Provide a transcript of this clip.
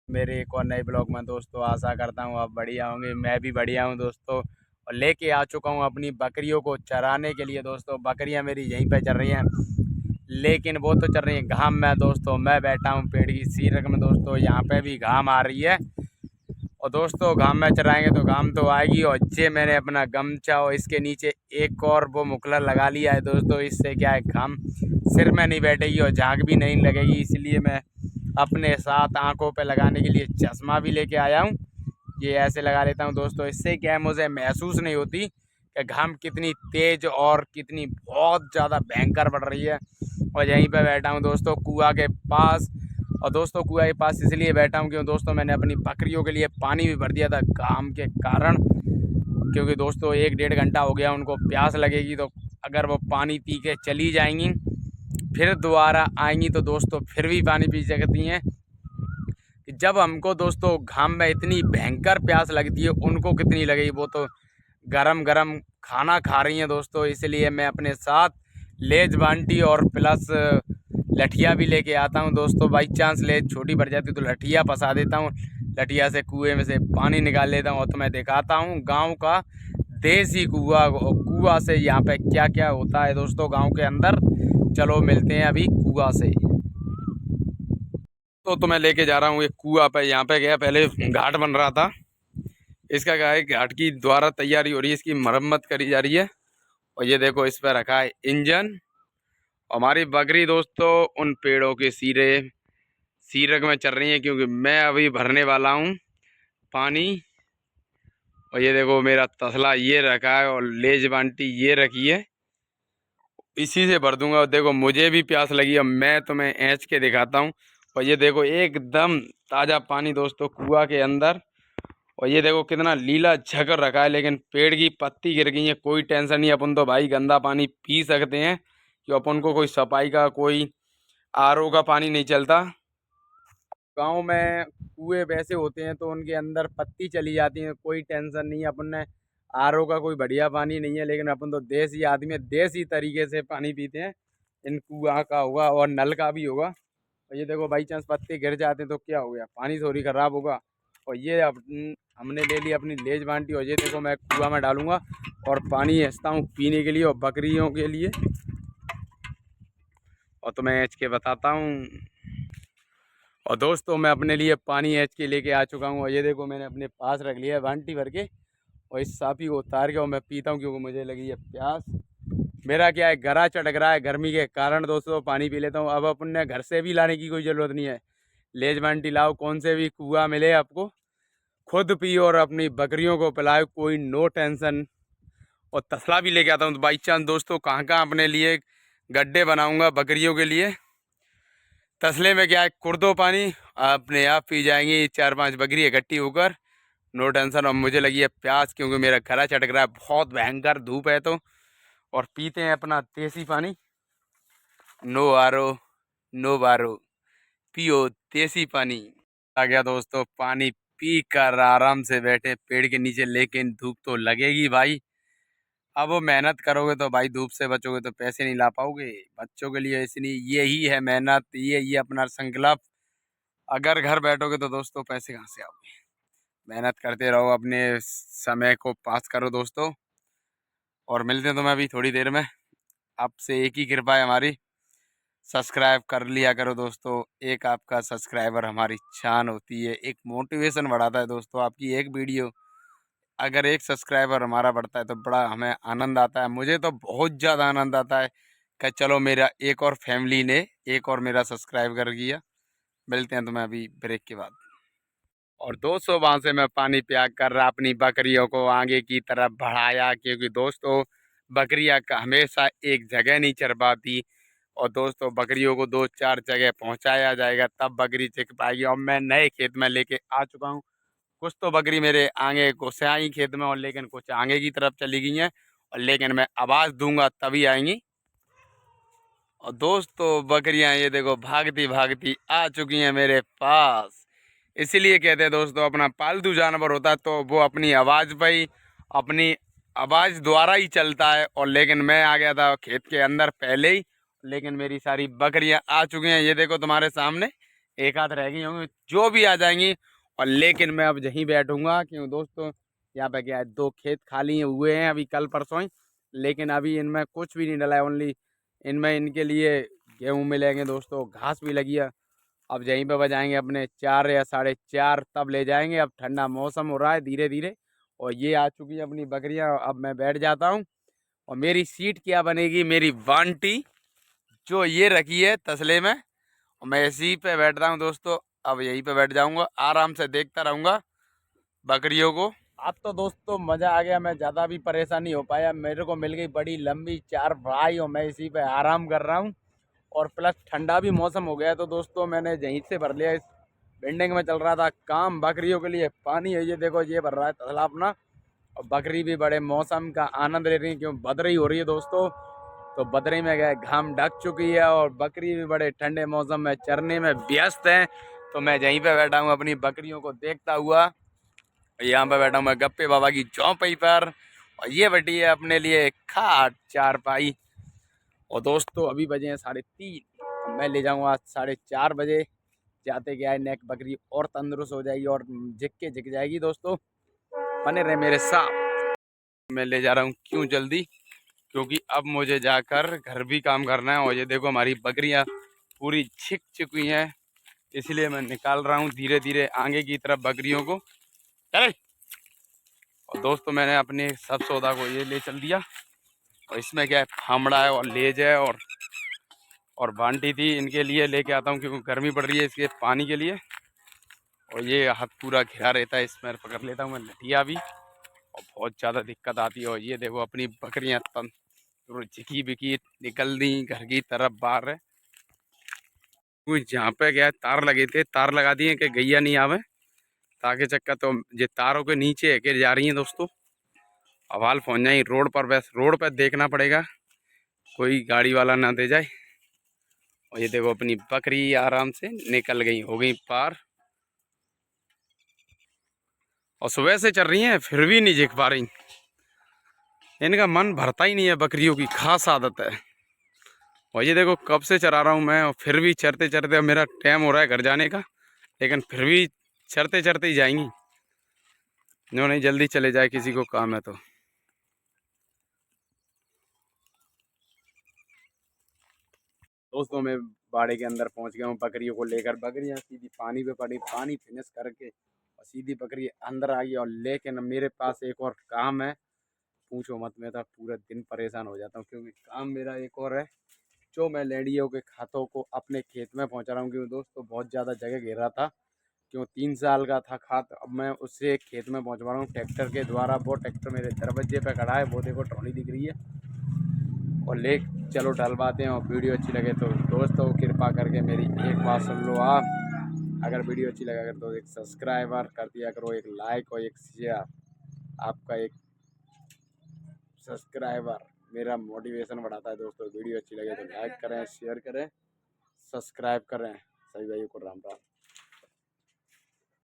मेरे एक और नए ब्लॉग में दोस्तों आशा करता हूँ आप बढ़िया होंगे। मैं भी बढ़िया हूँ दोस्तों, और लेके आ चुका हूँ अपनी बकरियों को चराने के लिए। दोस्तों बकरियाँ मेरी यहीं पे चल रही हैं, लेकिन वो तो चल रही हैं घाम में। दोस्तों मैं बैठा हूँ पेड़ की सीरक में। दोस्तों यहाँ पे भी घाम आ रही है, और दोस्तों घाम में चराएंगे तो घाम तो आएगी। और ये मैंने अपना गमछा और इसके नीचे एक और वो मुखलर लगा लिया है दोस्तों। इससे क्या है, घाम सिर में नहीं बैठेगी और झाग भी नहीं लगेगी। इसलिए मैं अपने साथ आंखों पे लगाने के लिए चश्मा भी लेके आया हूँ। ये ऐसे लगा लेता हूँ दोस्तों। इससे क्या है, मुझे महसूस नहीं होती कि घाम कितनी तेज और कितनी बहुत ज़्यादा भयंकर पड़ रही है। और यहीं पे बैठा हूँ दोस्तों कुआं के पास। और दोस्तों कुआं के पास इसलिए बैठा हूँ क्योंकि दोस्तों मैंने अपनी बकरियों के लिए पानी भी भर दिया था घाम के कारण। क्योंकि दोस्तों 1 डेढ़ घंटा हो गया उनको प्यास लगेगी, तो अगर वो पानी पी के चली जाएंगी फिर दोबारा आएंगी तो दोस्तों फिर भी पानी पी सकती हैं। जब हमको दोस्तों घाम में इतनी भयंकर प्यास लगती है, उनको कितनी लगेगी। वो तो गरम गरम खाना खा रही हैं दोस्तों। इसलिए मैं अपने साथ लेज बांटी और प्लस लठिया भी लेके आता हूं दोस्तों। बाई चांस लेज छोटी पड़ जाती तो लठिया फंसा देता हूं, लठिया से कुएं में से पानी निकाल लेता हूं। और तो मैं दिखाता हूं गांव का देसी कुआं से यहाँ पे क्या क्या होता है दोस्तों गांव के अंदर। चलो मिलते हैं अभी कुआं से। तो मैं लेके जा रहा हूँ एक कुआं पे। यहाँ पे गया, पहले घाट बन रहा था, इसका क्या है घाट की द्वारा तैयारी हो रही है, इसकी मरम्मत करी जा रही है। और ये देखो इस पर रखा है इंजन। हमारी बकरी दोस्तों उन पेड़ों के सीरक में चल रही है, क्योंकि मैं अभी भरने वाला हूँ पानी। और ये देखो मेरा तसला ये रखा है और लेज बांटी ये रखी है, इसी से भर दूंगा। और देखो मुझे भी प्यास लगी है, मैं तुम्हें ऐंच के दिखाता हूँ। और ये देखो एकदम ताज़ा पानी दोस्तों कुआं के अंदर। और ये देखो कितना लीला झकर रखा है, लेकिन पेड़ की पत्ती गिर गई है, कोई टेंशन नहीं। अपन तो भाई गंदा पानी पी सकते हैं, कि अपन को कोई सफाई का कोई आरओ का पानी नहीं चलता। गांव में कुएं वैसे होते हैं तो उनके अंदर पत्ती चली जाती है, कोई टेंशन नहीं है। अपन ने आरओ का कोई बढ़िया पानी नहीं है, लेकिन अपन तो देसी आदमी है, देसी तरीके से पानी पीते हैं। इन कुआं का होगा और नल का भी होगा। और ये देखो बाई चांस पत्ते गिर जाते हैं तो क्या हो गया, पानी थोड़ी खराब होगा। और ये हमने ले ली अपनी लेज बांटी, और ये देखो मैं कुआं में डालूंगा और पानी ऐसा हूँ पीने के लिए और बकरियों के लिए। और तो मैं ऐच के बताता हूँ। और दोस्तों मैं अपने लिए पानी ऐच के लेके आ चुका हूँ, और ये देखो मैंने अपने पास रख लिया है बाल्टी भर के। और इस साफी को उतार के और मैं पीता हूँ, क्योंकि मुझे लगी है प्यास। मेरा क्या है, गला चटक रहा है गर्मी के कारण दोस्तों, पानी पी लेता हूँ। अब अपन ने घर से भी लाने की कोई ज़रूरत नहीं है, लेज बाल्टी लाओ, कौन से भी कुआं मिले आपको, खुद पियो और अपनी बकरियों को पिलाओ, कोई नो टेंशन। और तसला भी लेके आता हूँ, तो बाई चांस दोस्तों कहाँ कहाँ अपने लिए गड्ढे बनाऊँगा बकरियों के लिए। तसले में क्या है, कुर्दो पानी अपने आप पी जाएंगी 4-5 बकरी इकट्ठी होकर, नो टेंशन। और मुझे लगी है प्यास, क्योंकि मेरा गला चटक रहा है, बहुत भयंकर धूप है तो। और पीते हैं अपना देसी पानी, नो आरो नो बारो, पियो देसी पानी। आ गया दोस्तों पानी पी कर आराम से बैठे पेड़ के नीचे, लेकिन धूप तो लगेगी भाई। अब वो मेहनत करोगे तो भाई धूप से बचोगे तो पैसे नहीं ला पाओगे बच्चों के लिए, इसलिए यही है मेहनत, ये अपना संकल्प। अगर घर बैठोगे तो दोस्तों पैसे कहाँ से आओगे। मेहनत करते रहो, अपने समय को पास करो दोस्तों। और मिलते हैं तुम्हें अभी थोड़ी देर में। आपसे एक ही कृपा है हमारी, सब्सक्राइब कर लिया करो दोस्तों। एक आपका सब्सक्राइबर हमारी जान होती है, एक मोटिवेशन बढ़ाता है दोस्तों। आपकी एक वीडियो, अगर एक सब्सक्राइबर हमारा बढ़ता है तो बड़ा हमें आनंद आता है। मुझे तो बहुत ज़्यादा आनंद आता है कि चलो मेरा एक और फैमिली ने एक और मेरा सब्सक्राइब कर दिया। मिलते हैं तुम्हें अभी ब्रेक के बाद। और दोस्तों वहाँ से मैं पानी पिया कर अपनी बकरियों को आगे की तरफ बढ़ाया, क्योंकि दोस्तों बकरियाँ का हमेशा एक जगह नहीं चर पाती। और दोस्तों बकरियों को 2-4 जगह पहुँचाया जाएगा तब बकरी चर पाएगी। और मैं नए खेत में लेके आ चुका हूँ। कुछ तो बकरी मेरे आगे घुस आई खेत में, और लेकिन कुछ आगे की तरफ चली गई हैं, और लेकिन मैं आवाज़ दूंगा तभी आएंगी। और दोस्तों बकरियां ये देखो भागती भागती आ चुकी हैं मेरे पास। इसीलिए कहते हैं दोस्तों, अपना पालतू जानवर होता है तो वो अपनी आवाज़ पर ही, अपनी आवाज़ द्वारा ही चलता है। और लेकिन मैं आ गया था खेत के अंदर पहले ही, लेकिन मेरी सारी बकरियां आ चुकी हैं, ये देखो तुम्हारे सामने एक आध रह गई होंगी, जो भी आ जाएंगी। और लेकिन मैं अब यहीं बैठूंगा, क्यों दोस्तों यहाँ पे क्या है, 2 खेत खाली हुए हैं अभी कल परसों ही, लेकिन अभी इनमें कुछ भी नहीं डला है। ओनली इनमें इनके लिए गेहूँ मिलेंगे दोस्तों, घास भी लगी है। अब यहीं पे बजाएंगे अपने 4 या 4:30, तब ले जाएंगे। अब ठंडा मौसम हो रहा है धीरे धीरे, और ये आ चुकी है अपनी बकरियां। अब मैं बैठ जाता हूँ। और मेरी सीट क्या बनेगी, मेरी वांटी जो ये रखी है तसले में, और मैं इसी पे बैठता हूँ दोस्तों। अब यहीं पे बैठ जाऊंगा, आराम से देखता रहूंगा बकरियों को। अब तो दोस्तों मज़ा आ गया, मैं ज़्यादा भी परेशान नहीं हो पाया। मेरे को मिल गई बड़ी लंबी चारपाई, और मैं इसी पे आराम कर रहा हूँ। और प्लस ठंडा भी मौसम हो गया है, तो दोस्तों मैंने यहीं से भर लिया। इस बिल्डिंग में चल रहा था काम, बकरियों के लिए पानी है, ये देखो ये भर रहा है तसला अपना। और बकरी भी बड़े मौसम का आनंद ले रही है, क्यों बदरी हो रही है दोस्तों। तो बदरी में गए, घाम ढक चुकी है, और बकरी भी बड़े ठंडे मौसम में चरने में व्यस्त है। तो मैं यहीं पे बैठा हूँ अपनी बकरियों को देखता हुआ। यहाँ पे बैठा हूँ मैं गप्पे बाबा की चौपाई पर, और ये बैठी है अपने लिए खाट चारपाई। और दोस्तों अभी बजे हैं 3:30, तो मैं ले जाऊँगा 4:30 बजे। जाते क्या है, नेक बकरी और तंदुरुस्त हो जाएगी और झिक के झिक जाएगी दोस्तों। बने रहे मेरे साथ। मैं ले जा रहा हूँ क्यों जल्दी, क्योंकि अब मुझे जाकर घर भी काम करना है। और ये देखो हमारी बकरियां पूरी छिक चुकी हैं, इसलिए मैं निकाल रहा हूँ धीरे धीरे आगे की तरफ बकरियों को। चल। और दोस्तों मैंने अपने सब सौदा को ये ले चल दिया। और इसमें क्या है, फामड़ा है और लेज है, और बांटी थी, इनके लिए लेके आता हूँ क्योंकि गर्मी पड़ रही है इसके पानी के लिए। और ये हाथ पूरा घिरा रहता है, इसमें पकड़ लेता हूँ मैं लठिया भी, और बहुत ज़्यादा दिक्कत आती है। और ये देखो अपनी बकरियाँ झिकी बिकी निकल दी घर की तरफ बाहर है। कुछ जहाँ पे क्या है, तार लगे थे, तार लगा दिए कि गैया नहीं आवे, ताकि चक्कर तो ये तारों के नीचे है कि जा रही हैं दोस्तों। आवाज़ पहुँच जाए रोड पर, बस रोड पर देखना पड़ेगा कोई गाड़ी वाला ना दे जाए। और ये देखो अपनी बकरी आराम से निकल गई, हो गई पार। और सुबह से चल रही हैं फिर भी नहीं दिख पा रही। इनका मन भरता ही नहीं है, बकरियों की खास आदत है। और ये देखो कब से चरा रहा हूँ मैं, और फिर भी चरते चरते अब मेरा टाइम हो रहा है घर जाने का, लेकिन फिर भी चरते चरते ही जाएंगी। जो नहीं जल्दी चले जाए, किसी को काम है तो। दोस्तों मैं बाड़े के अंदर पहुंच गया हूँ बकरियों को लेकर। बकरियाँ सीधी पानी पे पड़ी, पानी फिनिश करके और सीधी बकरी अंदर आ गई। और लेकिन मेरे पास एक और काम है, पूछो मत, मैं तो पूरे दिन परेशान हो जाता हूँ, क्योंकि काम मेरा एक और है, जो मैं लेडियों के खातों को अपने खेत में पहुँचा रहा हूँ। क्योंकि दोस्तों बहुत ज़्यादा जगह घेरा था, क्यों 3 साल का था खाद, अब मैं उससे खेत में पहुँचवा रहा हूँ ट्रैक्टर के द्वारा। वो ट्रैक्टर मेरे दरवाजे पे खड़ा है, वो देखो ट्रॉली दिख रही है। और ले चलो डलवाते हैं। और वीडियो अच्छी लगे तो दोस्तों कृपा करके मेरी एक बात सुन लो आप, अगर वीडियो अच्छी लगा कर तो एक सब्सक्राइबर कर दिया करो, एक लाइक और एक शेयर। आपका एक सब्सक्राइबर मेरा मोटिवेशन बढ़ाता है दोस्तों। वीडियो अच्छी लगे तो लाइक करें, शेयर करें, सब्सक्राइब करें। सभी भाइयों को राम राम।